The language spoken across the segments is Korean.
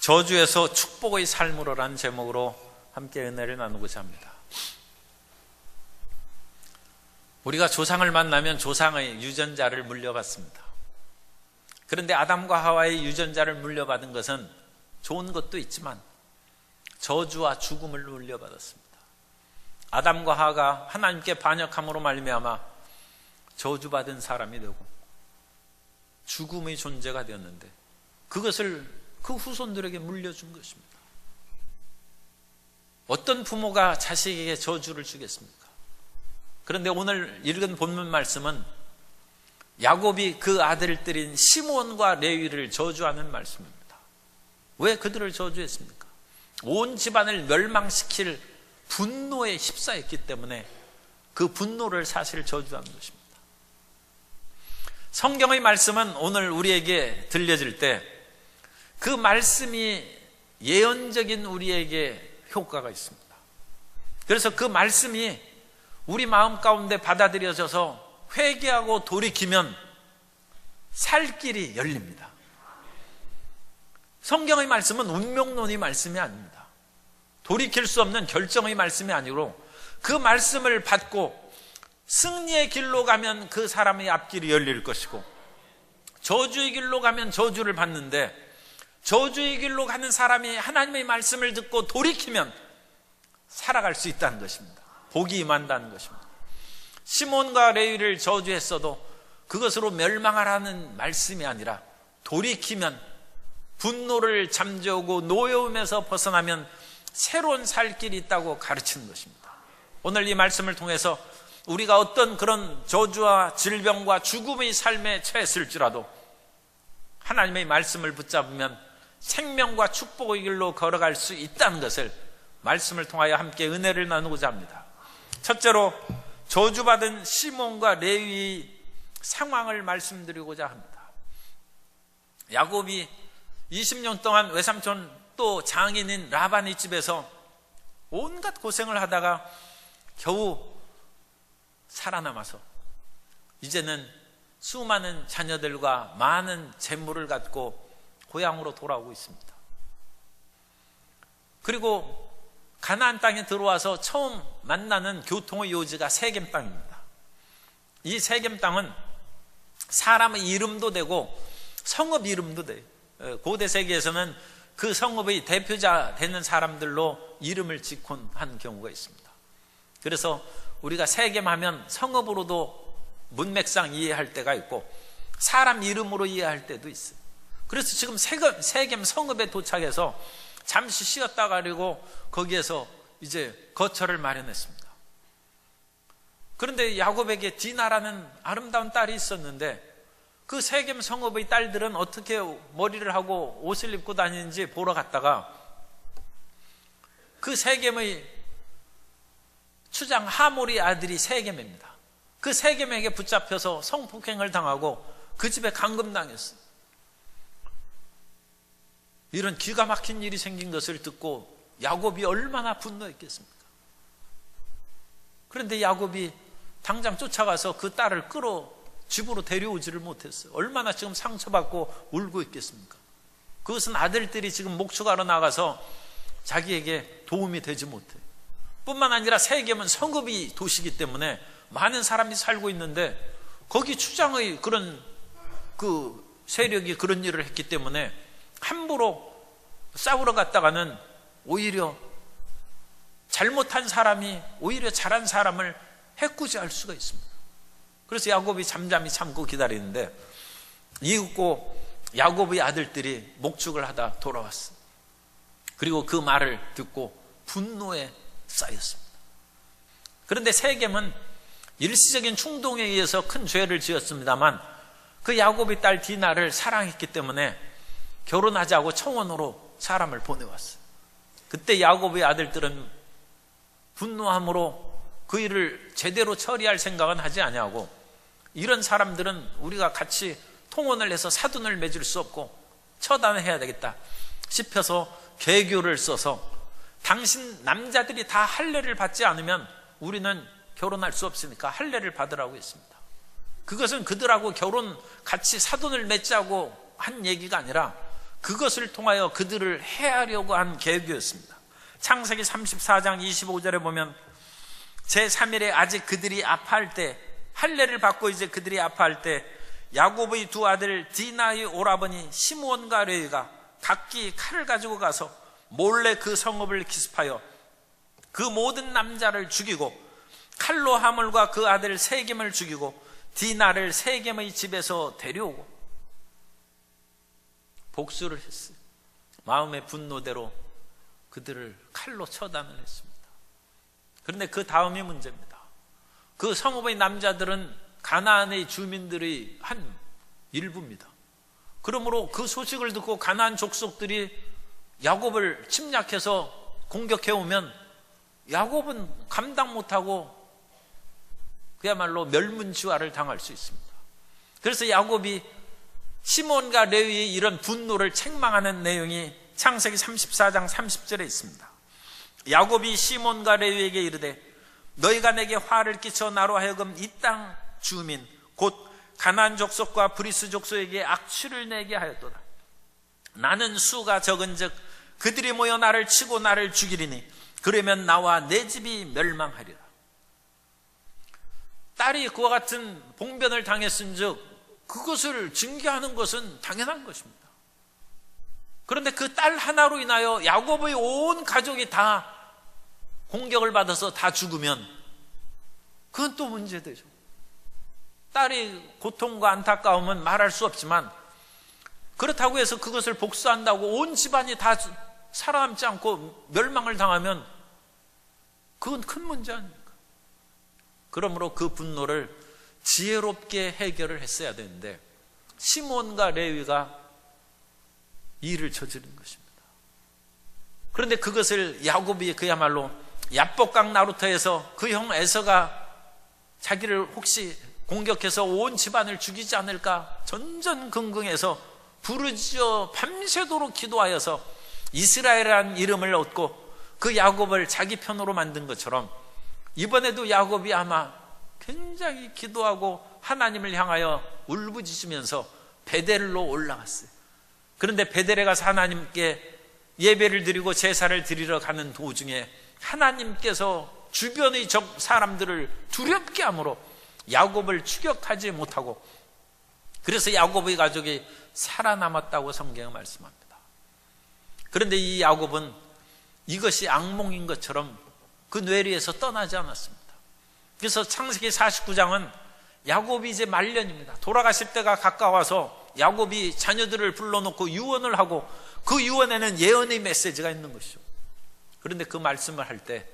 저주에서 축복의 삶으로라는 제목으로 함께 은혜를 나누고자 합니다. 우리가 조상을 만나면 조상의 유전자를 물려받습니다. 그런데 아담과 하와의 유전자를 물려받은 것은 좋은 것도 있지만 저주와 죽음을 물려받았습니다. 아담과 하와가 하나님께 반역함으로 말미암아 저주받은 사람이 되고 죽음의 존재가 되었는데 그것을 그 후손들에게 물려준 것입니다. 어떤 부모가 자식에게 저주를 주겠습니까? 그런데 오늘 읽은 본문 말씀은 야곱이 그 아들들인 시몬과 레위를 저주하는 말씀입니다. 왜 그들을 저주했습니까? 온 집안을 멸망시킬 분노에 휩싸였기 때문에 그 분노를 사실 저주한 것입니다. 성경의 말씀은 오늘 우리에게 들려질 때 그 말씀이 예언적인 우리에게 효과가 있습니다. 그래서 그 말씀이 우리 마음 가운데 받아들여져서 회개하고 돌이키면 살 길이 열립니다. 성경의 말씀은 운명론의 말씀이 아닙니다. 돌이킬 수 없는 결정의 말씀이 아니고 그 말씀을 받고 승리의 길로 가면 그 사람의 앞길이 열릴 것이고 저주의 길로 가면 저주를 받는데 저주의 길로 가는 사람이 하나님의 말씀을 듣고 돌이키면 살아갈 수 있다는 것입니다. 복이 임한다는 것입니다. 시몬과 레위를 저주했어도 그것으로 멸망하라는 말씀이 아니라 돌이키면 분노를 잠재우고 노여움에서 벗어나면 새로운 살 길이 있다고 가르치는 것입니다. 오늘 이 말씀을 통해서 우리가 어떤 그런 저주와 질병과 죽음의 삶에 처했을지라도 하나님의 말씀을 붙잡으면 생명과 축복의 길로 걸어갈 수 있다는 것을 말씀을 통하여 함께 은혜를 나누고자 합니다. 첫째로 저주받은 시몬과 레위의 상황을 말씀드리고자 합니다. 야곱이 20년 동안 외삼촌 또 장인인 라반의 집에서 온갖 고생을 하다가 겨우 살아남아서 이제는 수많은 자녀들과 많은 재물을 갖고 고향으로 돌아오고 있습니다. 그리고 가나안 땅에 들어와서 처음 만나는 교통의 요지가 세겜 땅입니다. 이 세겜 땅은 사람의 이름도 되고 성읍 이름도 돼요. 고대 세계에서는 그 성읍의 대표자 되는 사람들로 이름을 짓곤 한 경우가 있습니다. 그래서 우리가 세겜 하면 성읍으로도 문맥상 이해할 때가 있고 사람 이름으로 이해할 때도 있어요. 그래서 지금 세겜 성읍에 도착해서 잠시 쉬었다 가려고 거기에서 이제 거처를 마련했습니다. 그런데 야곱에게 디나라는 아름다운 딸이 있었는데 그 세겜 성읍의 딸들은 어떻게 머리를 하고 옷을 입고 다니는지 보러 갔다가 그 세겜의 추장 하몰의 아들이 세겜입니다. 그 세겜에게 붙잡혀서 성폭행을 당하고 그 집에 감금당했어요. 이런 기가 막힌 일이 생긴 것을 듣고 야곱이 얼마나 분노했겠습니까? 그런데 야곱이 당장 쫓아가서 그 딸을 끌어 집으로 데려오지를 못했어요. 얼마나 지금 상처받고 울고 있겠습니까? 그것은 아들들이 지금 목축하러 나가서 자기에게 도움이 되지 못해. 뿐만 아니라 세겜은 성읍이 도시이기 때문에 많은 사람이 살고 있는데 거기 추장의 그런 그 세력이 그런 일을 했기 때문에 함부로 싸우러 갔다가는 오히려 잘못한 사람이 오히려 잘한 사람을 해코지할 수가 있습니다. 그래서 야곱이 잠잠히 참고 기다리는데 이윽고 야곱의 아들들이 목축을 하다 돌아왔어요. 그리고 그 말을 듣고 분노에 쌓였습니다. 그런데 세겜은 일시적인 충동에 의해서 큰 죄를 지었습니다만 그 야곱의 딸 디나를 사랑했기 때문에 결혼하자고 청혼으로 사람을 보내왔어요. 그때 야곱의 아들들은 분노함으로 그 일을 제대로 처리할 생각은 하지 아니하고 이런 사람들은 우리가 같이 통혼을 해서 사돈을 맺을 수 없고 처단해야 되겠다 싶어서 계교를 써서 당신 남자들이 다 할례를 받지 않으면 우리는 결혼할 수 없으니까 할례를 받으라고 했습니다. 그것은 그들하고 같이 사돈을 맺자고 한 얘기가 아니라 그것을 통하여 그들을 해하려고 한 계획이었습니다. 창세기 34장 25절에 보면 제3일에 아직 그들이 아파할 때, 할례를 받고 이제 그들이 아파할 때 야곱의 두 아들 디나의 오라버니 시므온과 레위가 각기 칼을 가지고 가서 몰래 그 성읍을 기습하여 그 모든 남자를 죽이고 칼로 하물과 그 아들 세겜을 죽이고 디나를 세겜의 집에서 데려오고 복수를 했어요. 마음의 분노대로 그들을 칼로 처단을 했습니다. 그런데 그 다음이 문제입니다. 그 성읍의 남자들은 가나안의 주민들의 한 일부입니다. 그러므로 그 소식을 듣고 가나안 족속들이 야곱을 침략해서 공격해 오면 야곱은 감당 못하고 그야말로 멸문지화를 당할 수 있습니다. 그래서 야곱이 시몬과 레위의 이런 분노를 책망하는 내용이 창세기 34장 30절에 있습니다. 야곱이 시몬과 레위에게 이르되 너희가 내게 화를 끼쳐 나로 하여금 이 땅 주민 곧 가나안 족속과 브리스 족속에게 악취를 내게 하였도다. 나는 수가 적은즉 그들이 모여 나를 치고 나를 죽이리니 그러면 나와 내 집이 멸망하리라. 딸이 그와 같은 봉변을 당했은즉 그것을 징계하는 것은 당연한 것입니다. 그런데 그 딸 하나로 인하여 야곱의 온 가족이 다 공격을 받아서 다 죽으면 그건 또 문제되죠. 딸이 고통과 안타까움은 말할 수 없지만 그렇다고 해서 그것을 복수한다고 온 집안이 다 살아남지 않고 멸망을 당하면 그건 큰 문제 아닙니까? 그러므로 그 분노를 지혜롭게 해결을 했어야 되는데 시몬과 레위가 일을 저지른 것입니다. 그런데 그것을 야곱이 그야말로 야복강 나루터에서 그 형 에서가 자기를 혹시 공격해서 온 집안을 죽이지 않을까 전전긍긍해서 부르짖어 밤새도록 기도하여서 이스라엘이라는 이름을 얻고 그 야곱을 자기 편으로 만든 것처럼 이번에도 야곱이 아마 굉장히 기도하고 하나님을 향하여 울부짖으면서 베델로 올라갔어요. 그런데 베델에 가서 하나님께 예배를 드리고 제사를 드리러 가는 도중에 하나님께서 주변의 사람들을 두렵게 함으로 야곱을 추격하지 못하고 그래서 야곱의 가족이 살아남았다고 성경은 말씀합니다. 그런데 이 야곱은 이것이 악몽인 것처럼 그 뇌리에서 떠나지 않았습니다. 그래서 창세기 49장은 야곱이 이제 말년입니다. 돌아가실 때가 가까워서 야곱이 자녀들을 불러놓고 유언을 하고 그 유언에는 예언의 메시지가 있는 것이죠. 그런데 그 말씀을 할 때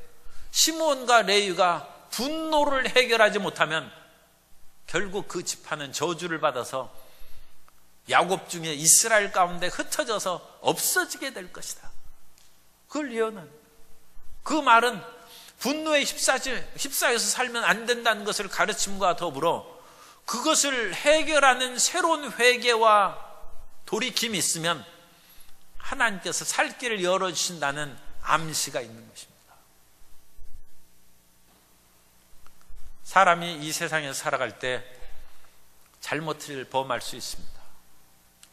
시몬과 레위가 분노를 해결하지 못하면 결국 그 지파는 저주를 받아서 야곱 중에 이스라엘 가운데 흩어져서 없어지게 될 것이다. 그걸 예언한 그 말은 분노에 휩싸여서 살면 안 된다는 것을 가르침과 더불어 그것을 해결하는 새로운 회개와 돌이킴이 있으면 하나님께서 살 길을 열어주신다는 암시가 있는 것입니다. 사람이 이 세상에서 살아갈 때 잘못을 범할 수 있습니다.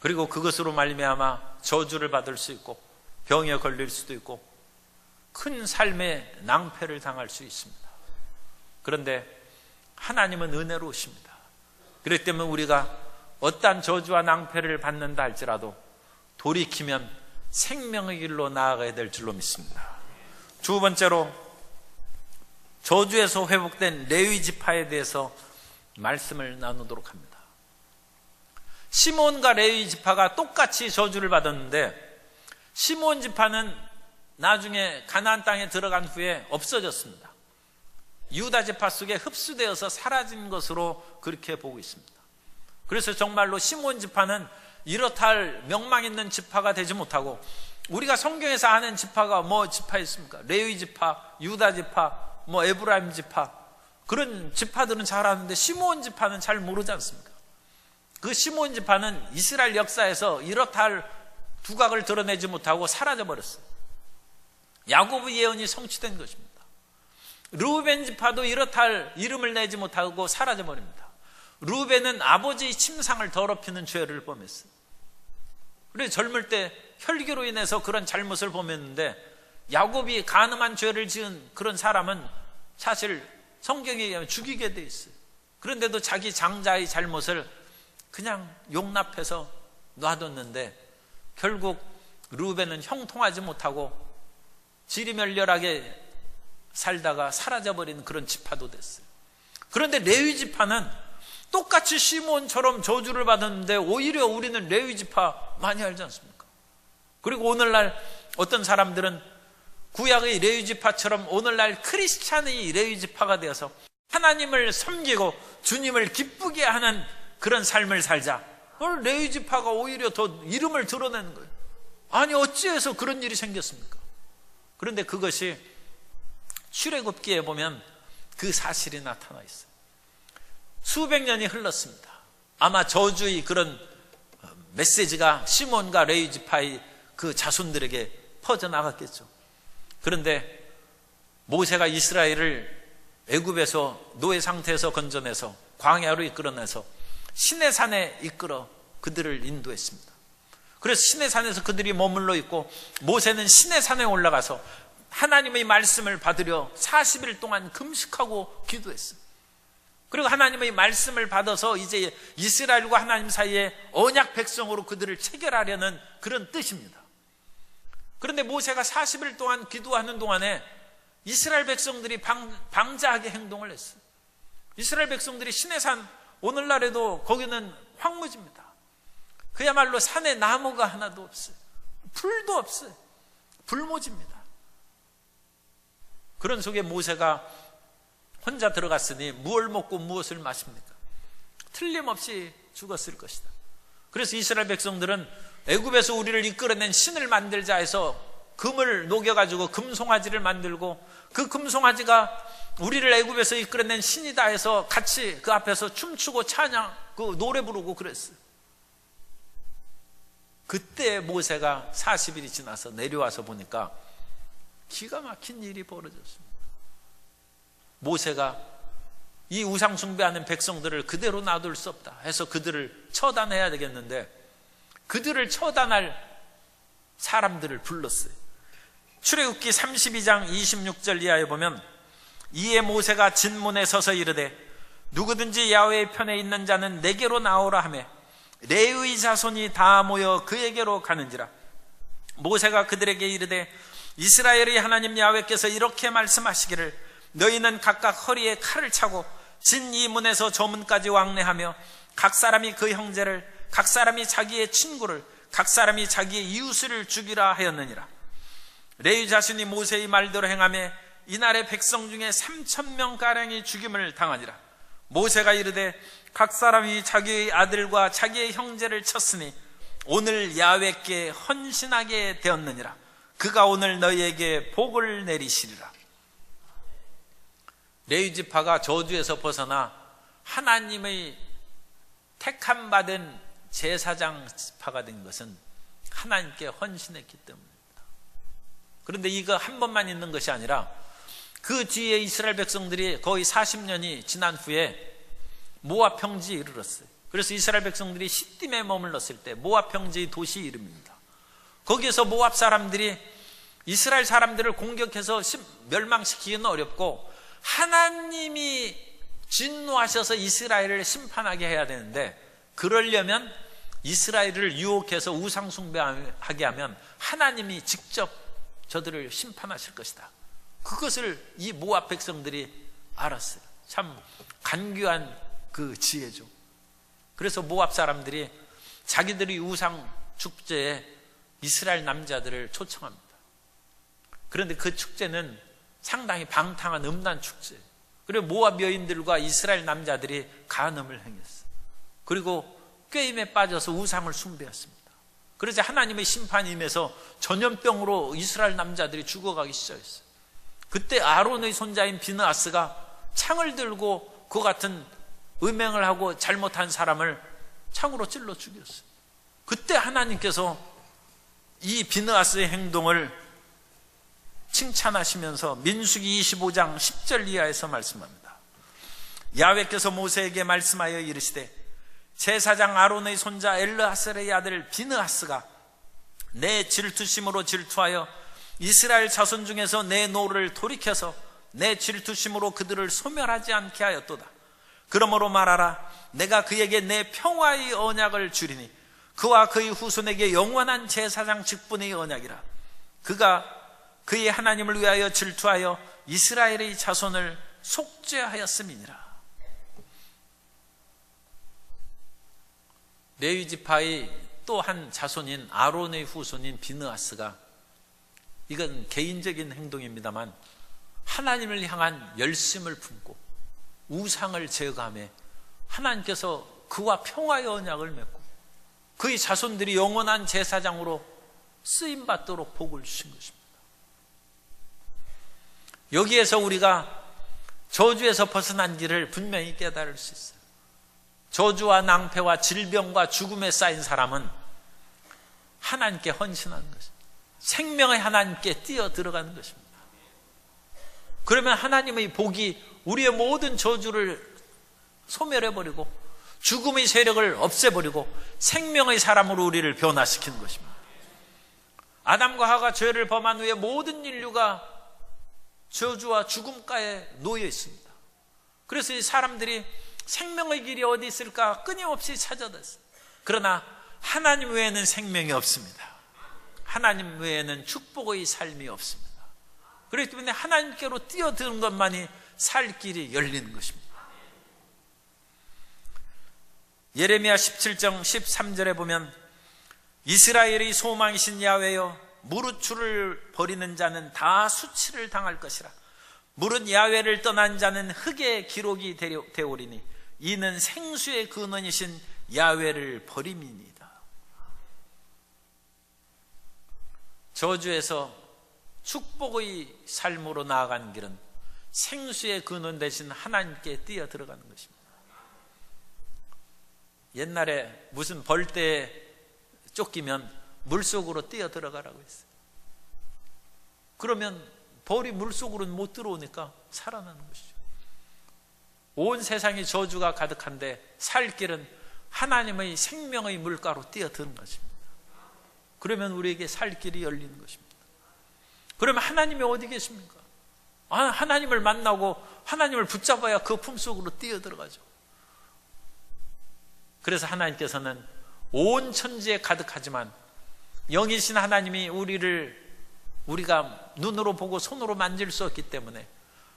그리고 그것으로 말미암아 저주를 받을 수 있고 병에 걸릴 수도 있고 큰 삶의 낭패를 당할 수 있습니다. 그런데 하나님은 은혜로우십니다. 그렇기 때문에 우리가 어떠한 저주와 낭패를 받는다 할지라도 돌이키면 생명의 길로 나아가야 될 줄로 믿습니다. 두 번째로 저주에서 회복된 레위 지파에 대해서 말씀을 나누도록 합니다. 시몬과 레위 지파가 똑같이 저주를 받았는데 시몬 지파는 나중에 가나안 땅에 들어간 후에 없어졌습니다. 유다 지파 속에 흡수되어서 사라진 것으로 그렇게 보고 있습니다. 그래서 정말로 시몬 지파는 이렇다 할 명망 있는 지파가 되지 못하고 우리가 성경에서 아는 지파가 뭐 지파 있습니까? 레위 지파, 유다 지파, 뭐 에브라임 지파 그런 지파들은 잘 아는데 시몬 지파는 잘 모르지 않습니까? 그 시몬 지파는 이스라엘 역사에서 이렇다 할 두각을 드러내지 못하고 사라져버렸어요. 야곱의 예언이 성취된 것입니다. 르우벤 지파도 이렇다 할 이름을 내지 못하고 사라져버립니다. 르우벤은 아버지의 침상을 더럽히는 죄를 범했어요. 우리 젊을 때 혈기로 인해서 그런 잘못을 범했는데, 야곱이 간음한 죄를 지은 그런 사람은 사실 성경에 의하면 죽이게 돼 있어요. 그런데도 자기 장자의 잘못을 그냥 용납해서 놔뒀는데, 결국 르우벤은 형통하지 못하고 지리멸렬하게 살다가 사라져버린 그런 지파도 됐어요. 그런데 레위 지파는 똑같이 시몬처럼 저주를 받았는데 오히려 우리는 레위 지파 많이 알지 않습니까? 그리고 오늘날 어떤 사람들은 구약의 레위 지파처럼 오늘날 크리스찬의 레위 지파가 되어서 하나님을 섬기고 주님을 기쁘게 하는 그런 삶을 살자. 오늘 레위 지파가 오히려 더 이름을 드러내는 거예요. 아니, 어찌해서 그런 일이 생겼습니까? 그런데 그것이 출애굽기에 보면 그 사실이 나타나 있어요. 수백 년이 흘렀습니다. 아마 저주의 그런 메시지가 시몬과 레위 지파의 그 자손들에게 퍼져나갔겠죠. 그런데 모세가 이스라엘을 애굽에서 노예 상태에서 건져내서 광야로 이끌어내서 시내산에 이끌어 그들을 인도했습니다. 그래서 시내산에서 그들이 머물러 있고, 모세는 시내산에 올라가서 하나님의 말씀을 받으려 40일 동안 금식하고 기도했어요. 그리고 하나님의 말씀을 받아서 이제 이스라엘과 하나님 사이에 언약 백성으로 그들을 체결하려는 그런 뜻입니다. 그런데 모세가 40일 동안 기도하는 동안에 이스라엘 백성들이 방자하게 행동을 했어요. 이스라엘 백성들이 시내산, 오늘날에도 거기는 황무지입니다. 그야말로 산에 나무가 하나도 없어요. 풀도 없어요. 불모지입니다. 그런 속에 모세가 혼자 들어갔으니 무엇을 먹고 무엇을 마십니까? 틀림없이 죽었을 것이다. 그래서 이스라엘 백성들은 애굽에서 우리를 이끌어낸 신을 만들자 해서 금을 녹여가지고 금송아지를 만들고, 그 금송아지가 우리를 애굽에서 이끌어낸 신이다 해서 같이 그 앞에서 춤추고 찬양, 그 노래 부르고 그랬어요. 그때 모세가 40일이 지나서 내려와서 보니까 기가 막힌 일이 벌어졌습니다. 모세가 이 우상 숭배하는 백성들을 그대로 놔둘 수 없다 해서 그들을 처단해야 되겠는데, 그들을 처단할 사람들을 불렀어요. 출애굽기 32장 26절 이하에 보면, 이에 모세가 진문에 서서 이르되 누구든지 야훼의 편에 있는 자는 내게로 나오라 하매 레위 자손이 다 모여 그에게로 가는지라. 모세가 그들에게 이르되 이스라엘의 하나님 야훼께서 이렇게 말씀하시기를 너희는 각각 허리에 칼을 차고 진 이 문에서 저 문까지 왕래하며 각 사람이 그 형제를, 각 사람이 자기의 친구를, 각 사람이 자기의 이웃을 죽이라 하였느니라. 레위 자손이 모세의 말대로 행하며 이날의 백성 중에 3,000명가량이 죽임을 당하니라. 모세가 이르되 각 사람이 자기의 아들과 자기의 형제를 쳤으니 오늘 야훼께 헌신하게 되었느니라. 그가 오늘 너희에게 복을 내리시리라. 레위 지파가 저주에서 벗어나 하나님의 택함 받은 제사장 지파가 된 것은 하나님께 헌신했기 때문입니다. 그런데 이거 한 번만 있는 것이 아니라 그 뒤에 이스라엘 백성들이 거의 40년이 지난 후에 모압 평지에 이르렀어요. 그래서 이스라엘 백성들이 시딤에 머물렀을 때 모압 평지의 도시 이름입니다. 거기에서 모압 사람들이 이스라엘 사람들을 공격해서 멸망시키기는 어렵고, 하나님이 진노하셔서 이스라엘을 심판하게 해야 되는데, 그러려면 이스라엘을 유혹해서 우상 숭배하게 하면 하나님이 직접 저들을 심판하실 것이다. 그것을 이 모압 백성들이 알았어요. 참 간교한 그 지혜죠. 그래서 모압 사람들이 자기들이 우상 축제에 이스라엘 남자들을 초청합니다. 그런데 그 축제는 상당히 방탕한 음란 축제예요. 그리고 모압 여인들과 이스라엘 남자들이 간음을 행했어요. 그리고 꾀임에 빠져서 우상을 숭배했습니다. 그러자 하나님의 심판이 임해서 전염병으로 이스라엘 남자들이 죽어가기 시작했어요. 그때 아론의 손자인 비느하스가 창을 들고 그 같은 음행을 하고 잘못한 사람을 창으로 찔러 죽였어요. 그때 하나님께서 이 비느하스의 행동을 칭찬하시면서 민수기 25장 10절 이하에서 말씀합니다. 야훼께서 모세에게 말씀하여 이르시되 제사장 아론의 손자 엘르하셀의 아들 비느하스가 내 질투심으로 질투하여 이스라엘 자손 중에서 내 노를 돌이켜서 내 질투심으로 그들을 소멸하지 않게 하였도다. 그러므로 말하라. 내가 그에게 내 평화의 언약을 주리니 그와 그의 후손에게 영원한 제사장 직분의 언약이라. 그가 그의 하나님을 위하여 질투하여 이스라엘의 자손을 속죄하였음이니라. 레위 지파의 또 한 자손인 아론의 후손인 비느하스가, 이건 개인적인 행동입니다만 하나님을 향한 열심을 품고 우상을 제거하며 하나님께서 그와 평화의 언약을 맺고 그의 자손들이 영원한 제사장으로 쓰임받도록 복을 주신 것입니다. 여기에서 우리가 저주에서 벗어난 길을 분명히 깨달을 수 있어요. 저주와 낭패와 질병과 죽음에 쌓인 사람은 하나님께 헌신하는 것입니다. 생명의 하나님께 뛰어 들어가는 것입니다. 그러면 하나님의 복이 우리의 모든 저주를 소멸해버리고 죽음의 세력을 없애버리고 생명의 사람으로 우리를 변화시키는 것입니다. 아담과 하가 죄를 범한 후에 모든 인류가 저주와 죽음가에 놓여 있습니다. 그래서 이 사람들이 생명의 길이 어디 있을까 끊임없이 찾아댔어요. 그러나 하나님 외에는 생명이 없습니다. 하나님 외에는 축복의 삶이 없습니다. 그렇기 때문에 하나님께로 뛰어드는 것만이 살 길이 열리는 것입니다. 예레미야 17장 13절에 보면 이스라엘의 소망이신 야훼여 무릇 주를 버리는 자는 다 수치를 당할 것이라. 무릇 야훼를 떠난 자는 흙의 기록이 되오리니 이는 생수의 근원이신 야훼를 버림이니이다. 저주에서 축복의 삶으로 나아가는 길은 생수의 근원 되신 하나님께 뛰어 들어가는 것입니다. 옛날에 무슨 벌떼에 쫓기면 물속으로 뛰어 들어가라고 했어요. 그러면 벌이 물속으로는 못 들어오니까 살아나는 것이죠. 온 세상이 저주가 가득한데 살 길은 하나님의 생명의 물가로 뛰어드는 것입니다. 그러면 우리에게 살 길이 열리는 것입니다. 그러면 하나님이 어디 계십니까? 하나님을 만나고 하나님을 붙잡아야 그 품속으로 뛰어들어가죠. 그래서 하나님께서는 온 천지에 가득하지만 영이신 하나님이 우리가 눈으로 보고 손으로 만질 수 없기 때문에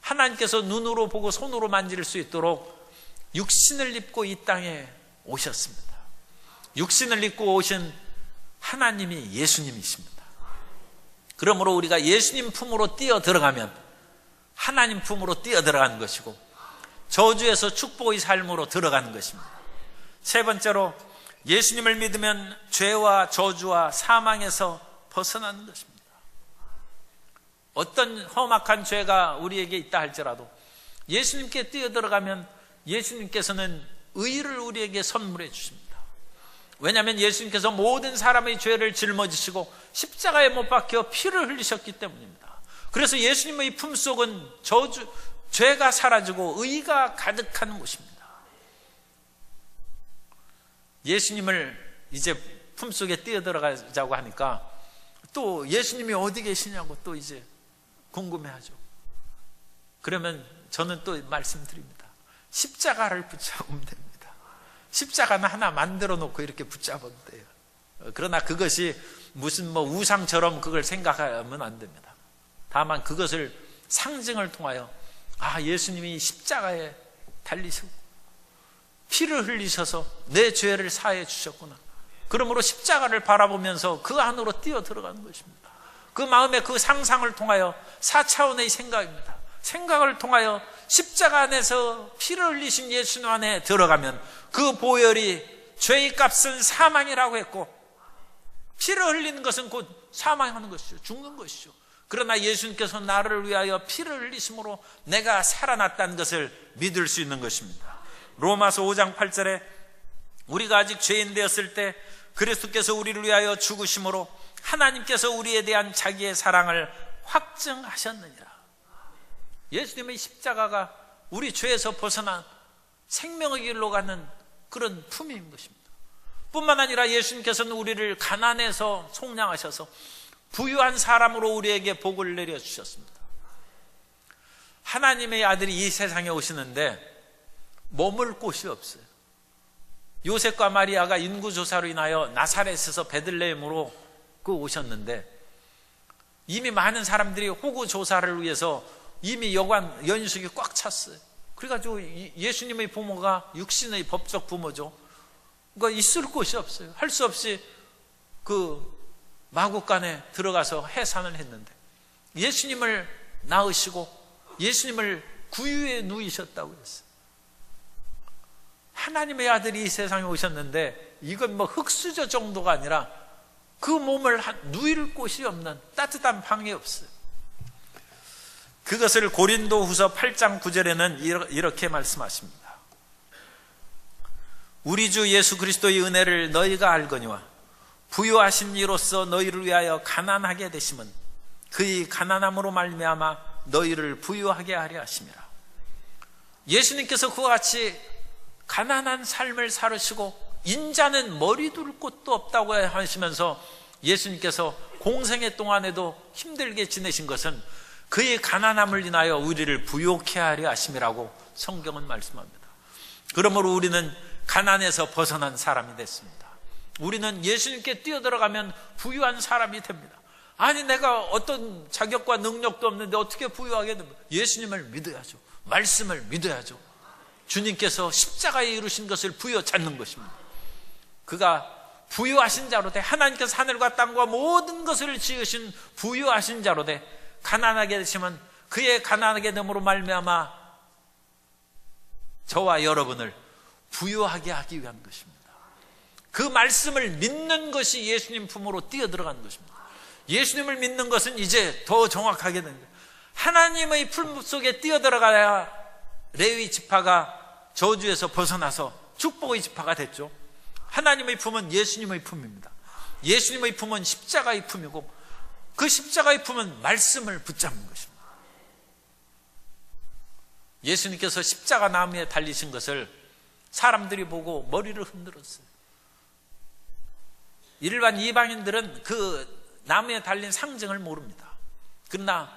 하나님께서 눈으로 보고 손으로 만질 수 있도록 육신을 입고 이 땅에 오셨습니다. 육신을 입고 오신 하나님이 예수님이십니다. 그러므로 우리가 예수님 품으로 뛰어 들어가면 하나님 품으로 뛰어 들어가는 것이고 저주에서 축복의 삶으로 들어가는 것입니다. 세 번째로 예수님을 믿으면 죄와 저주와 사망에서 벗어나는 것입니다. 어떤 험악한 죄가 우리에게 있다 할지라도 예수님께 뛰어들어가면 예수님께서는 의를 우리에게 선물해 주십니다. 왜냐하면 예수님께서 모든 사람의 죄를 짊어지시고 십자가에 못 박혀 피를 흘리셨기 때문입니다. 그래서 예수님의 품속은 죄가 사라지고 의가 가득한 곳입니다. 예수님을 이제 품속에 뛰어들어가자고 하니까 또 예수님이 어디 계시냐고 또 이제 궁금해하죠. 그러면 저는 또 말씀드립니다. 십자가를 붙잡으면 됩니다. 십자가는 하나 만들어 놓고 이렇게 붙잡으면 돼요. 그러나 그것이 무슨 우상처럼 그걸 생각하면 안 됩니다. 다만 그것을 상징을 통하여 예수님이 십자가에 달리시고 피를 흘리셔서 내 죄를 사해 주셨구나. 그러므로 십자가를 바라보면서 그 안으로 뛰어 들어가는 것입니다. 그 마음의 그 상상을 통하여 4차원의 생각입니다. 생각을 통하여 십자가 안에서 피를 흘리신 예수님 안에 들어가면 그 보혈이 죄의 값은 사망이라고 했고 피를 흘리는 것은 곧 사망하는 것이죠. 죽는 것이죠. 그러나 예수님께서 나를 위하여 피를 흘리심으로 내가 살아났다는 것을 믿을 수 있는 것입니다. 로마서 5장 8절에 우리가 아직 죄인 되었을 때 그리스도께서 우리를 위하여 죽으심으로 하나님께서 우리에 대한 자기의 사랑을 확증하셨느니라. 예수님의 십자가가 우리 죄에서 벗어난 생명의 길로 가는 그런 품인 것입니다. 뿐만 아니라 예수님께서는 우리를 가난해서 속량하셔서 부유한 사람으로 우리에게 복을 내려주셨습니다. 하나님의 아들이 이 세상에 오시는데 머물 곳이 없어요. 요셉과 마리아가 인구조사로 인하여 나사렛에서 베들레헴으로 오셨는데 이미 많은 사람들이 호구조사를 위해서 이미 연수기 꽉 찼어요. 그래가지고 예수님의 부모가 육신의 법적 부모죠. 그러니까 있을 곳이 없어요. 할 수 없이 그 마구간에 들어가서 해산을 했는데 예수님을 낳으시고 예수님을 구유에 누이셨다고 했어요. 하나님의 아들이 이 세상에 오셨는데 이건 뭐 흙수저 정도가 아니라 그 몸을 누일 곳이 없는 따뜻한 방이 없어요. 그것을 고린도후서 8장 9절에는 이렇게 말씀하십니다. 우리 주 예수 그리스도의 은혜를 너희가 알거니와 부유하신 이로써 너희를 위하여 가난하게 되심은 그의 가난함으로 말미암아 너희를 부유하게 하려 하심이라. 예수님께서 그와 같이 가난한 삶을 살으시고 인자는 머리 둘 곳도 없다고 하시면서 예수님께서 공생애 동안에도 힘들게 지내신 것은 그의 가난함을 인하여 우리를 부욕해 하려 하심이라고 성경은 말씀합니다. 그러므로 우리는 가난에서 벗어난 사람이 됐습니다. 우리는 예수님께 뛰어들어가면 부유한 사람이 됩니다. 아니 내가 어떤 자격과 능력도 없는데 어떻게 부유하게 됩니까? 예수님을 믿어야죠. 말씀을 믿어야죠. 주님께서 십자가에 이루신 것을 부여잡는 것입니다. 그가 부유하신 자로 돼 하나님께서 하늘과 땅과 모든 것을 지으신 부유하신 자로 돼 가난하게 되시면 그의 가난하게 됨으로 말미암아 저와 여러분을 부유하게 하기 위한 것입니다. 그 말씀을 믿는 것이 예수님 품으로 뛰어들어가는 것입니다. 예수님을 믿는 것은 이제 더 정확하게 됩니다. 하나님의 품 속에 뛰어들어가야 레위 지파가 저주에서 벗어나서 축복의 지파가 됐죠. 하나님의 품은 예수님의 품입니다. 예수님의 품은 십자가의 품이고 그 십자가의 품은 말씀을 붙잡는 것입니다. 예수님께서 십자가 나무에 달리신 것을 사람들이 보고 머리를 흔들었어요. 일반 이방인들은 그 나무에 달린 상징을 모릅니다. 그러나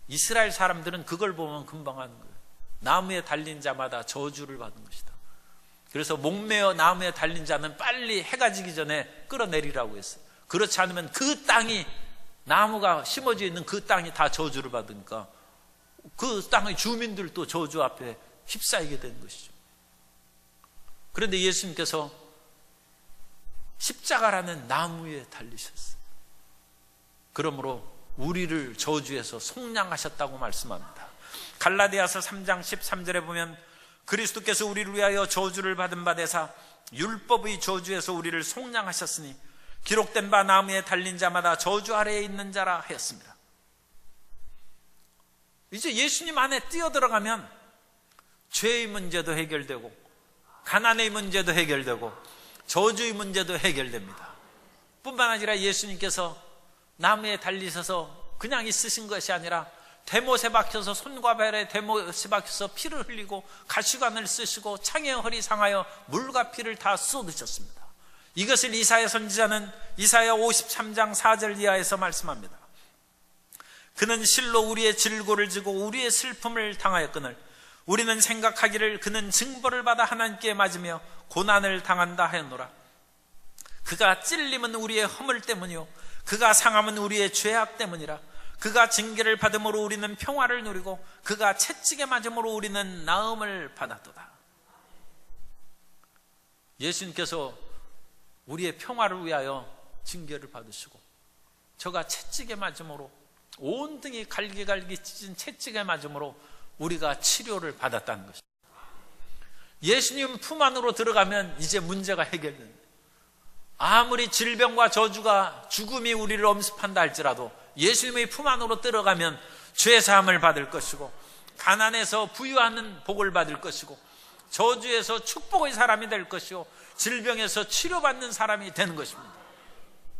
이스라엘 사람들은 그걸 보면 금방 하는 거예요. 나무에 달린 자마다 저주를 받은 것이다. 그래서 목매어 나무에 달린 자는 빨리 해가 지기 전에 끌어내리라고 했어요. 그렇지 않으면 그 땅이 나무가 심어져 있는 그 땅이 다 저주를 받으니까 그 땅의 주민들도 저주 앞에 휩싸이게 된 것이죠. 그런데 예수님께서 십자가라는 나무 위에 달리셨어요. 그러므로 우리를 저주에서 속량하셨다고 말씀합니다. 갈라디아서 3장 13절에 보면 그리스도께서 우리를 위하여 저주를 받은 바 되사 율법의 저주에서 우리를 속량하셨으니 기록된 바 나무에 달린 자마다 저주 아래에 있는 자라 하였습니다. 이제 예수님 안에 뛰어들어가면 죄의 문제도 해결되고 가난의 문제도 해결되고 저주의 문제도 해결됩니다. 뿐만 아니라 예수님께서 나무에 달리셔서 그냥 있으신 것이 아니라 대못에 박혀서 손과 발에 대못에 박혀서 피를 흘리고 가시관을 쓰시고 창에 허리 상하여 물과 피를 다 쏟으셨습니다. 이것을 이사야 선지자는 이사야 53장 4절 이하에서 말씀합니다. 그는 실로 우리의 질고를 지고 우리의 슬픔을 당하였거늘 우리는 생각하기를 그는 징벌을 받아 하나님께 맞으며 고난을 당한다 하였노라. 그가 찔림은 우리의 허물 때문이요 그가 상함은 우리의 죄악 때문이라. 그가 징계를 받음으로 우리는 평화를 누리고 그가 채찍에 맞음으로 우리는 나음을 받았도다. 예수님께서 우리의 평화를 위하여 징계를 받으시고 저가 채찍에 맞음으로 온 등이 갈기갈기 찢은 채찍에 맞음으로 우리가 치료를 받았다는 것입니다. 예수님 품 안으로 들어가면 이제 문제가 해결됩니다. 아무리 질병과 저주가 죽음이 우리를 엄습한다 할지라도 예수님의 품 안으로 들어가면 죄사함을 받을 것이고 가난에서 부유하는 복을 받을 것이고 저주에서 축복의 사람이 될 것이고 질병에서 치료받는 사람이 되는 것입니다.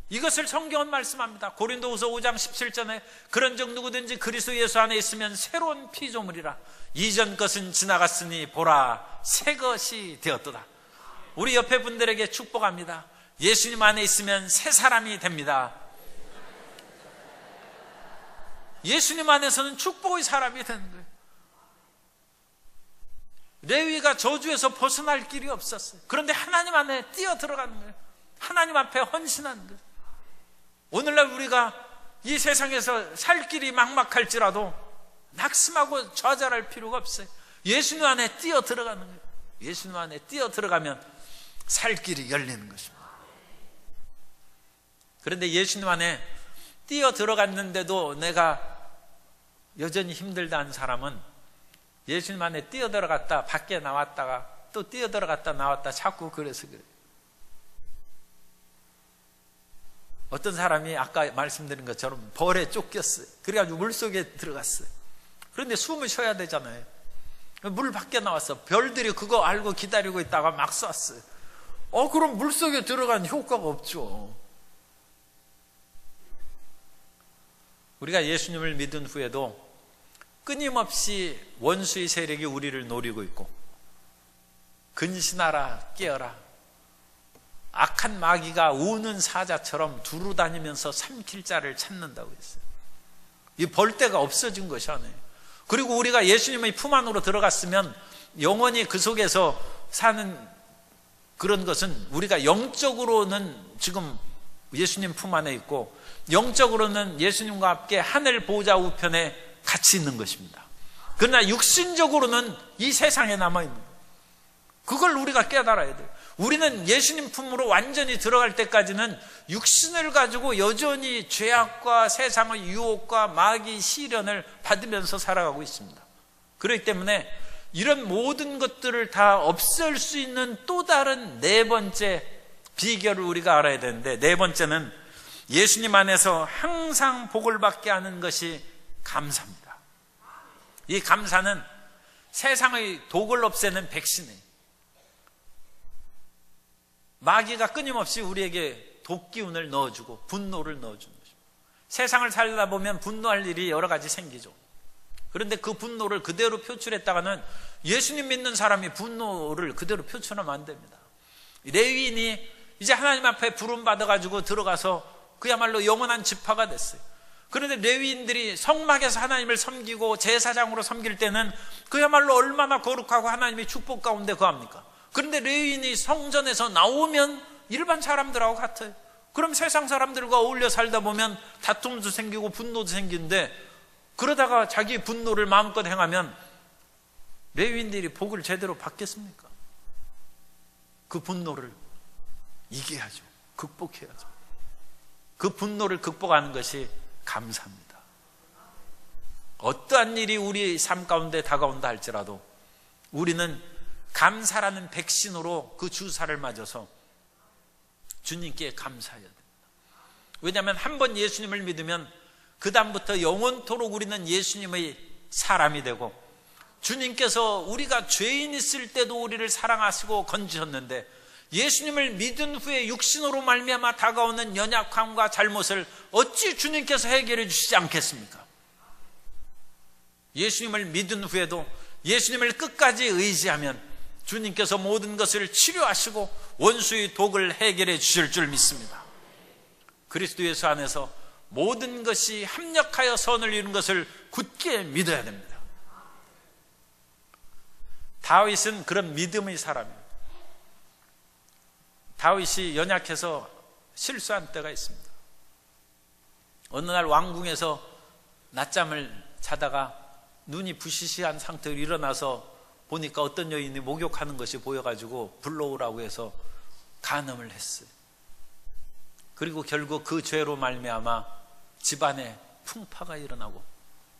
이것을 성경은 말씀합니다. 고린도후서 5장 17절에 그런즉 누구든지 그리스도 예수 안에 있으면 새로운 피조물이라. 이전 것은 지나갔으니 보라 새 것이 되었도다. 우리 옆에 분들에게 축복합니다. 예수님 안에 있으면 새 사람이 됩니다. 예수님 안에서는 축복의 사람이 되는 거예요. 레위가 저주에서 벗어날 길이 없었어요. 그런데 하나님 안에 뛰어 들어가는 거예요. 하나님 앞에 헌신하는 거예요. 오늘날 우리가 이 세상에서 살 길이 막막할지라도 낙심하고 좌절할 필요가 없어요. 예수님 안에 뛰어 들어가는 거예요. 예수님 안에 뛰어 들어가면 살 길이 열리는 것입니다. 그런데 예수님 안에 뛰어 들어갔는데도 내가 여전히 힘들다는 사람은 예수님 안에 뛰어 들어갔다 밖에 나왔다가 또 뛰어 들어갔다 나왔다 자꾸 그래서 그래요. 어떤 사람이 아까 말씀드린 것처럼 벌에 쫓겼어요. 그래가지고 물속에 들어갔어요. 그런데 숨을 쉬어야 되잖아요. 물 밖에 나왔어. 별들이 그거 알고 기다리고 있다가 막 쐈어요. 그럼 물속에 들어간 효과가 없죠. 우리가 예수님을 믿은 후에도 끊임없이 원수의 세력이 우리를 노리고 있고, 근신하라 깨어라, 악한 마귀가 우는 사자처럼 두루 다니면서 삼킬 자를 찾는다고 했어요. 이 벌떼가 없어진 것이 아니에요. 그리고 우리가 예수님의 품 안으로 들어갔으면 영원히 그 속에서 사는 그런 것은, 우리가 영적으로는 지금 예수님 품 안에 있고 영적으로는 예수님과 함께 하늘 보좌 우편에 같이 있는 것입니다. 그러나 육신적으로는 이 세상에 남아있는 거예요. 그걸 우리가 깨달아야 돼요. 우리는 예수님 품으로 완전히 들어갈 때까지는 육신을 가지고 여전히 죄악과 세상의 유혹과 마귀 시련을 받으면서 살아가고 있습니다. 그렇기 때문에 이런 모든 것들을 다 없앨 수 있는 또 다른 네 번째 비결을 우리가 알아야 되는데, 네 번째는 예수님 안에서 항상 복을 받게 하는 것이 감사입니다. 이 감사는 세상의 독을 없애는 백신이에요. 마귀가 끊임없이 우리에게 독기운을 넣어주고 분노를 넣어주는 것입니다. 세상을 살다 보면 분노할 일이 여러 가지 생기죠. 그런데 그 분노를 그대로 표출했다가는, 예수님 믿는 사람이 분노를 그대로 표출하면 안 됩니다. 레위인이 이제 하나님 앞에 부름 받아가지고 들어가서 그야말로 영원한 지파가 됐어요. 그런데 레위인들이 성막에서 하나님을 섬기고 제사장으로 섬길 때는 그야말로 얼마나 거룩하고 하나님의 축복 가운데 거합니까? 그런데 레위인이 성전에서 나오면 일반 사람들하고 같아요. 그럼 세상 사람들과 어울려 살다 보면 다툼도 생기고 분노도 생기는데, 그러다가 자기 분노를 마음껏 행하면 레위인들이 복을 제대로 받겠습니까? 그 분노를 이겨야죠. 극복해야죠. 그 분노를 극복하는 것이 감사입니다. 어떠한 일이 우리 삶 가운데 다가온다 할지라도 우리는 감사라는 백신으로 그 주사를 맞아서 주님께 감사해야 됩니다. 왜냐하면 한번 예수님을 믿으면 그 다음부터 영원토록 우리는 예수님의 사람이 되고, 주님께서 우리가 죄인 있을 때도 우리를 사랑하시고 건지셨는데, 예수님을 믿은 후에 육신으로 말미암아 다가오는 연약함과 잘못을 어찌 주님께서 해결해 주시지 않겠습니까? 예수님을 믿은 후에도 예수님을 끝까지 의지하면 주님께서 모든 것을 치료하시고 원수의 독을 해결해 주실 줄 믿습니다. 그리스도 예수 안에서 모든 것이 합력하여 선을 이룬 것을 굳게 믿어야 됩니다. 다윗은 그런 믿음의 사람입니다. 다윗이 연약해서 실수한 때가 있습니다. 어느 날 왕궁에서 낮잠을 자다가 눈이 부시시한 상태로 일어나서 보니까 어떤 여인이 목욕하는 것이 보여가지고 불러오라고 해서 간음을 했어요. 그리고 결국 그 죄로 말미암아 집안에 풍파가 일어나고,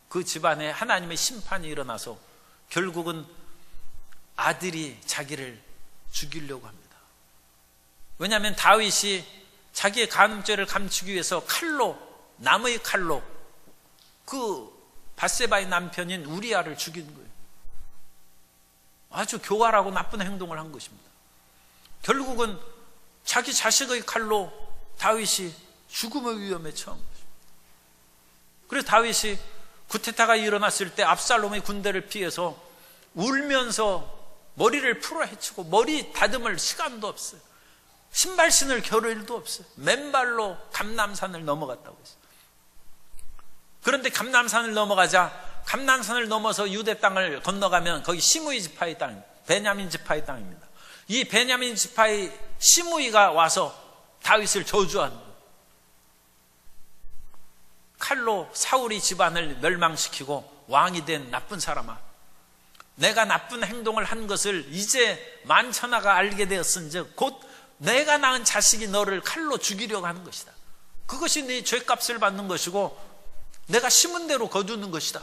그 집안에 하나님의 심판이 일어나서 결국은 아들이 자기를 죽이려고 합니다. 왜냐하면 다윗이 자기의 간음죄를 감추기 위해서 칼로, 남의 칼로 그 밧세바의 남편인 우리아를 죽인 거예요. 아주 교활하고 나쁜 행동을 한 것입니다. 결국은 자기 자식의 칼로 다윗이 죽음의 위험에 처한 것입니다. 그래서 다윗이 구테타가 일어났을 때 압살롬의 군대를 피해서 울면서 머리를 풀어 헤치고 머리 다듬을 시간도 없어요. 신발 신을 겨를도 없어요. 맨발로 감람산을 넘어갔다고 했어요. 그런데 감람산을 넘어가자 감람산을 넘어서 유대 땅을 건너가면 거기 시므이 지파의 땅, 베냐민 지파의 땅입니다. 이 베냐민 지파의 시므이가 와서 다윗을 저주하는 거예요. 칼로 사울이 집안을 멸망시키고 왕이 된 나쁜 사람아, 내가 나쁜 행동을 한 것을 이제 만천하가 알게 되었은즉 곧 내가 낳은 자식이 너를 칼로 죽이려고 하는 것이다. 그것이 네 죄값을 받는 것이고 내가 심은 대로 거두는 것이다.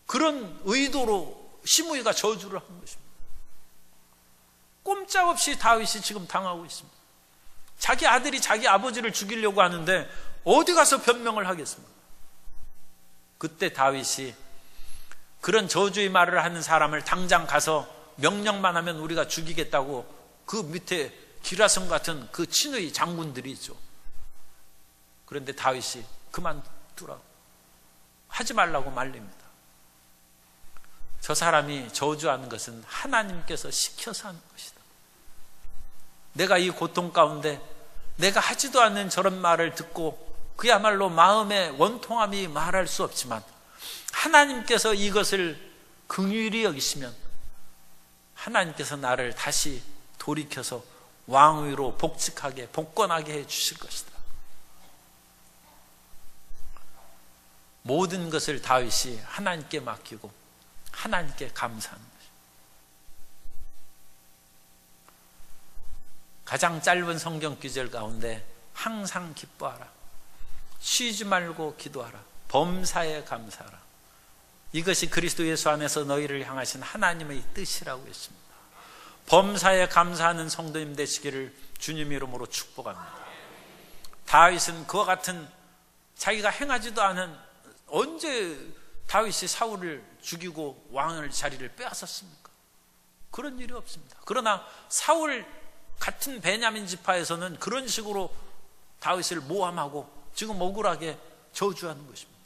그런 의도로 시므이가 저주를 한 것입니다. 꼼짝없이 다윗이 지금 당하고 있습니다. 자기 아들이 자기 아버지를 죽이려고 하는데 어디 가서 변명을 하겠습니까? 그때 다윗이 그런 저주의 말을 하는 사람을 당장 가서 명령만 하면 우리가 죽이겠다고 그 밑에 기라성 같은 그 친의 장군들이 있죠. 그런데 다윗이 그만두라고 하지 말라고 말립니다. 저 사람이 저주하는 것은 하나님께서 시켜서 하는 것이다. 내가 이 고통 가운데 내가 하지도 않는 저런 말을 듣고 그야말로 마음의 원통함이 말할 수 없지만 하나님께서 이것을 긍휼히 여기시면 하나님께서 나를 다시 돌이켜서 왕위로 복직하게 복권하게 해 주실 것이다. 모든 것을 다윗이 하나님께 맡기고 하나님께 감사하는 것입니다. 가장 짧은 성경 구절 가운데 항상 기뻐하라, 쉬지 말고 기도하라, 범사에 감사하라, 이것이 그리스도 예수 안에서 너희를 향하신 하나님의 뜻이라고 했습니다. 범사에 감사하는 성도님 되시기를 주님 이름으로 축복합니다. 다윗은 그와 같은 자기가 행하지도 않은, 언제 다윗이 사울을 죽이고 왕을 자리를 빼앗았습니까? 그런 일이 없습니다. 그러나 사울 같은 베냐민 지파에서는 그런 식으로 다윗을 모함하고 지금 억울하게 저주하는 것입니다.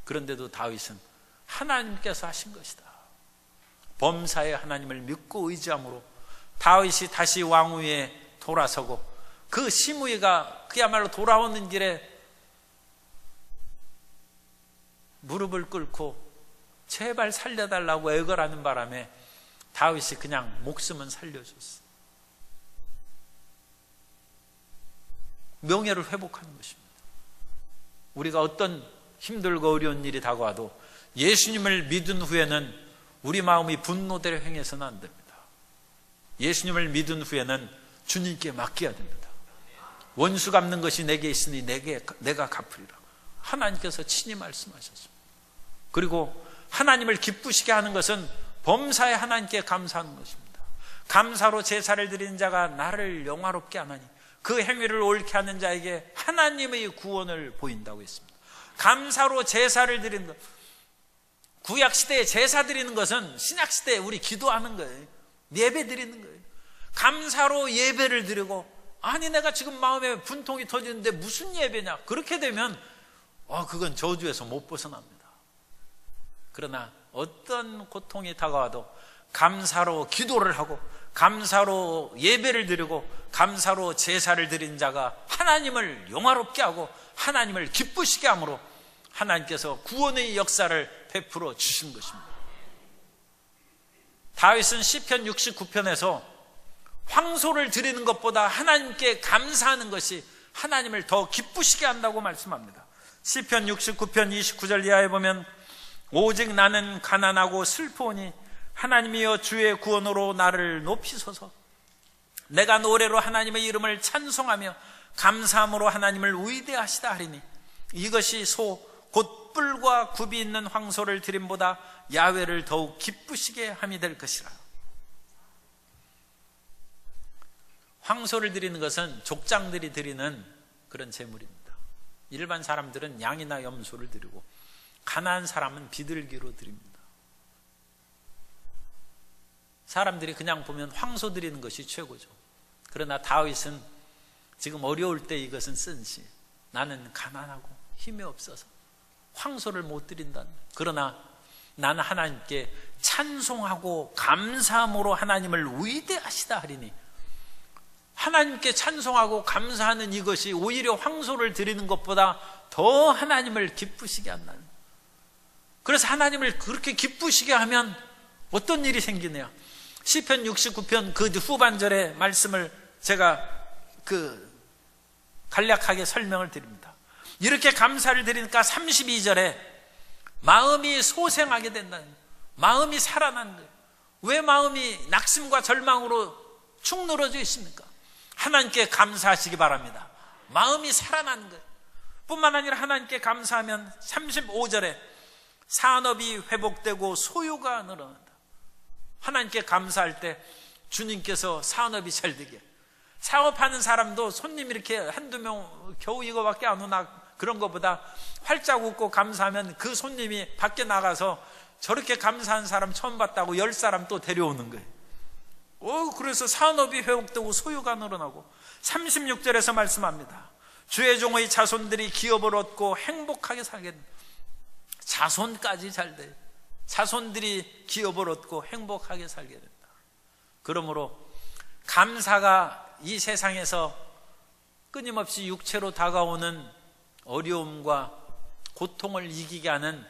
그런데도 다윗은 하나님께서 하신 것이다. 범사에 하나님을 믿고 의지함으로 다윗이 다시 왕위에 돌아서고 그 시므이가 그야말로 돌아오는 길에 무릎을 꿇고 제발 살려달라고 애걸하는 바람에 다윗이 그냥 목숨은 살려줬어. 명예를 회복하는 것입니다. 우리가 어떤 힘들고 어려운 일이 다가와도 예수님을 믿은 후에는 우리 마음이 분노대로 행해서는 안 됩니다. 예수님을 믿은 후에는 주님께 맡겨야 됩니다. 원수 갚는 것이 내게 있으니 내가 갚으리라. 하나님께서 친히 말씀하셨습니다. 그리고 하나님을 기쁘시게 하는 것은 범사에 하나님께 감사하는 것입니다. 감사로 제사를 드리는 자가 나를 영화롭게 하나니 그 행위를 옳게 하는 자에게 하나님의 구원을 보인다고 했습니다. 감사로 제사를 드리는 것, 구약시대에 제사 드리는 것은 신약시대에 우리 기도하는 거예요. 예배 드리는 거예요. 감사로 예배를 드리고, 아니 내가 지금 마음에 분통이 터지는데 무슨 예배냐, 그렇게 되면 그건 저주에서 못 벗어납니다. 그러나 어떤 고통이 다가와도 감사로 기도를 하고 감사로 예배를 드리고 감사로 제사를 드린 자가 하나님을 영화롭게 하고 하나님을 기쁘시게 함으로 하나님께서 구원의 역사를 베풀어 주신 것입니다. 다윗은 시편 69편에서 황소를 드리는 것보다 하나님께 감사하는 것이 하나님을 더 기쁘시게 한다고 말씀합니다. 시편 69편 29절 이하에 보면 오직 나는 가난하고 슬프오니 하나님이여 주의 구원으로 나를 높이소서. 내가 노래로 하나님의 이름을 찬송하며 감사함으로 하나님을 위대하시다 하리니 이것이 소 곧 뿔과 굽이 있는 황소를 드림보다 야훼를 더욱 기쁘시게 함이 될 것이라. 황소를 드리는 것은 족장들이 드리는 그런 제물입니다. 일반 사람들은 양이나 염소를 드리고 가난한 사람은 비둘기로 드립니다. 사람들이 그냥 보면 황소 드리는 것이 최고죠. 그러나 다윗은 지금 어려울 때 이것은 쓴시, 나는 가난하고 힘이 없어서 황소를 못 드린다는. 그러나 나는 하나님께 찬송하고 감사함으로 하나님을 위대하시다 하리니, 하나님께 찬송하고 감사하는 이것이 오히려 황소를 드리는 것보다 더 하나님을 기쁘시게 한다는. 그래서 하나님을 그렇게 기쁘시게 하면 어떤 일이 생기냐. 시편 69편 그 후반절의 말씀을 제가 간략하게 설명을 드립니다. 이렇게 감사를 드리니까 32절에 마음이 소생하게 된다는 거예요. 마음이 살아나는 거예요. 왜 마음이 낙심과 절망으로 축 늘어져 있습니까? 하나님께 감사하시기 바랍니다. 마음이 살아나는 거예요. 뿐만 아니라 하나님께 감사하면 35절에 산업이 회복되고 소유가 늘어난다. 하나님께 감사할 때 주님께서 산업이 잘 되게, 사업하는 사람도 손님 이렇게 한두 명 겨우 이거밖에 안 오나 그런 것보다 활짝 웃고 감사하면 그 손님이 밖에 나가서 저렇게 감사한 사람 처음 봤다고 10사람 또 데려오는 거예요. 그래서 산업이 회복되고 소유가 늘어나고 36절에서 말씀합니다. 주의 종의 자손들이 기업을 얻고 행복하게 살게 된다. 자손까지 잘 돼요. 자손들이 기업을 얻고 행복하게 살게 된다. 그러므로 감사가 이 세상에서 끊임없이 육체로 다가오는 어려움과 고통을 이기게 하는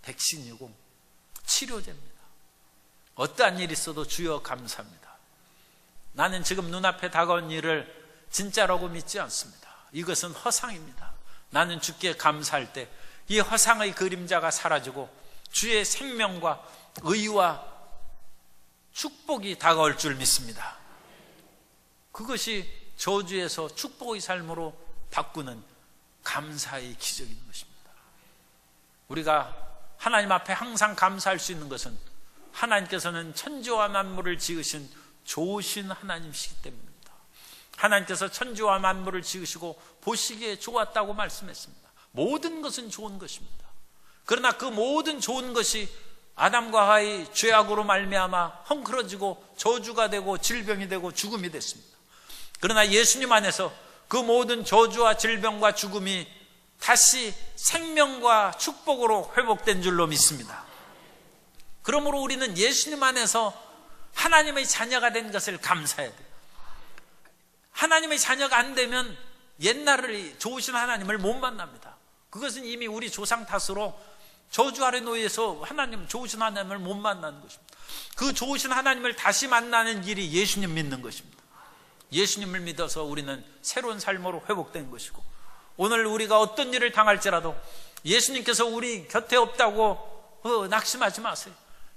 백신이고 치료제입니다. 어떠한 일이 있어도 주여 감사합니다. 나는 지금 눈앞에 다가온 일을 진짜라고 믿지 않습니다. 이것은 허상입니다. 나는 주께 감사할 때 이 허상의 그림자가 사라지고 주의 생명과 의와 축복이 다가올 줄 믿습니다. 그것이 저주에서 축복의 삶으로 바꾸는 감사의 기적인 것입니다. 우리가 하나님 앞에 항상 감사할 수 있는 것은 하나님께서는 천지와 만물을 지으신 좋으신 하나님이시기 때문입니다. 하나님께서 천지와 만물을 지으시고 보시기에 좋았다고 말씀했습니다. 모든 것은 좋은 것입니다. 그러나 그 모든 좋은 것이 아담과 하와의 죄악으로 말미암아 헝클어지고 저주가 되고 질병이 되고 죽음이 됐습니다. 그러나 예수님 안에서 그 모든 저주와 질병과 죽음이 다시 생명과 축복으로 회복된 줄로 믿습니다. 그러므로 우리는 예수님 안에서 하나님의 자녀가 된 것을 감사해야 돼요. 하나님의 자녀가 안 되면 옛날의 좋으신 하나님을 못 만납니다. 그것은 이미 우리 조상 탓으로 저주 아래 놓여서 하나님, 좋으신 하나님을 못 만나는 것입니다. 그 좋으신 하나님을 다시 만나는 길이 예수님 믿는 것입니다. 예수님을 믿어서 우리는 새로운 삶으로 회복된 것이고, 오늘 우리가 어떤 일을 당할지라도 예수님께서 우리 곁에 없다고 낙심하지 마세요.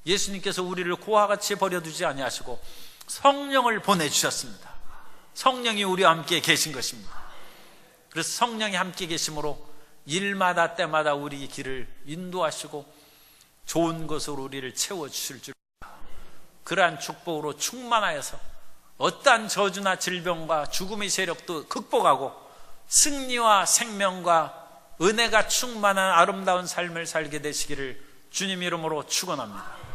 예수님께서 우리를 고와 같이 버려두지 아니하시고 성령을 보내주셨습니다. 성령이 우리와 함께 계신 것입니다. 그래서 성령이 함께 계심으로 일마다 때마다 우리 길을 인도하시고 좋은 것으로 우리를 채워주실 줄, 그러한 축복으로 충만하여서 어떠한 저주나 질병과 죽음의 세력도 극복하고 승리와 생명과 은혜가 충만한 아름다운 삶을 살게 되시기를 주님 이름으로 축원합니다.